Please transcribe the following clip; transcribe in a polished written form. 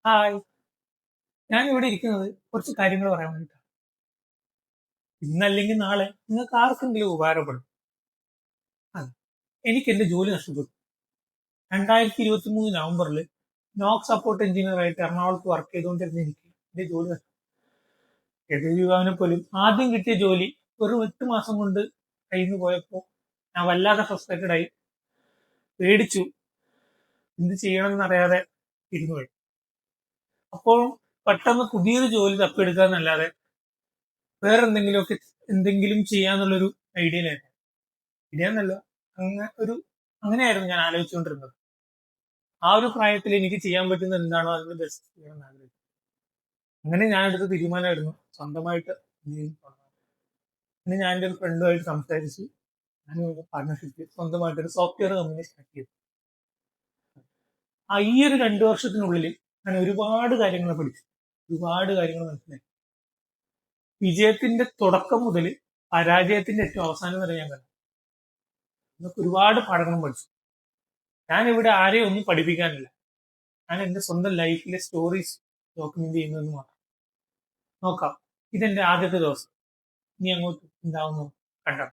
Hi. ഞാൻ ഇവിടെ ഇരിക്കുന്നത് കുറച്ച് കാര്യങ്ങൾ പറയാൻ വേണ്ടിയിട്ടാണ്. ഇന്നല്ലെങ്കിൽ നാളെ നിങ്ങൾക്ക് ആർക്കെങ്കിലും ഉപകാരപ്പെടും. അതെ. എനിക്ക് എന്റെ ജോലി നഷ്ടപ്പെട്ടു. 2023 നവംബറിൽ നോക്ക് സപ്പോർട്ട് എഞ്ചിനീയർ ആയിട്ട് എറണാകുളത്ത് വർക്ക് ചെയ്തുകൊണ്ടിരുന്ന എനിക്ക് എന്റെ ജോലി നഷ്ടപ്പെട്ടു. ഏതൊരു യുവാവിനെ പോലും ആദ്യം കിട്ടിയ ജോലി വെറും 8 മാസം കൊണ്ട് കയ്യിൽ നിന്ന് പോയപ്പോൾ ഞാൻ വല്ലാതെ ഫ്രസ്ട്രേറ്റഡ് ആയി, പേടിച്ചു, എന്ത് ചെയ്യണമെന്ന് അറിയാതെ ഇരുന്നുപോയി. അപ്പോൾ പെട്ടെന്ന് പുതിയൊരു ജോലി തപ്പിയെടുക്കാന്നല്ലാതെ വേറെ എന്തെങ്കിലും ചെയ്യാന്നുള്ളൊരു ഐഡിയയിലായിരുന്നു. ഐഡിയ എന്നല്ല, അങ്ങനെയായിരുന്നു ഞാൻ ആലോചിച്ചുകൊണ്ടിരുന്നത്. ആ ഒരു പ്രായത്തിൽ എനിക്ക് ചെയ്യാൻ പറ്റുന്ന എന്താണോ അതിന് ബെസ്റ്റ് ചെയ്യണം എന്ന് ആഗ്രഹിച്ചു. അങ്ങനെ ഞാൻ എടുത്ത തീരുമാനമായിരുന്നു സ്വന്തമായിട്ട് എന്തെങ്കിലും തുടങ്ങാൻ. പിന്നെ ഞാൻ എൻ്റെ ഒരു ഫ്രണ്ടുമായിട്ട് സംസാരിച്ച് ഞാൻ പാർട്ണർഷിപ്പ് സ്വന്തമായിട്ടൊരു സോഫ്റ്റ്വെയർ കമ്പനി സ്റ്റാർട്ട് ചെയ്തു. ഈ ഒരു 2 വർഷത്തിനുള്ളിൽ ഞാൻ ഒരുപാട് കാര്യങ്ങൾ പഠിച്ചു, ഒരുപാട് കാര്യങ്ങൾ മനസ്സിലാക്കി. വിജയത്തിന്റെ തുടക്കം മുതൽ പരാജയത്തിന്റെ ഏറ്റവും അവസാനം വരെ ഞാൻ കണ്ടു. ഇതൊക്കെ ഒരുപാട് പാഠങ്ങളും പഠിച്ചു. ഞാൻ ഇവിടെ ആരെയും ഒന്നും പഠിപ്പിക്കാനില്ല. ഞാൻ എന്റെ സ്വന്തം ലൈഫിലെ സ്റ്റോറീസ് ഡോക്യുമെന്റ് ചെയ്യുന്നതെന്ന് മാത്രം. നോക്കാം, ഇതെന്റെ ആദ്യത്തെ ദിവസം. ഇനി അങ്ങോട്ട് എന്താവുന്നു കണ്ടോ.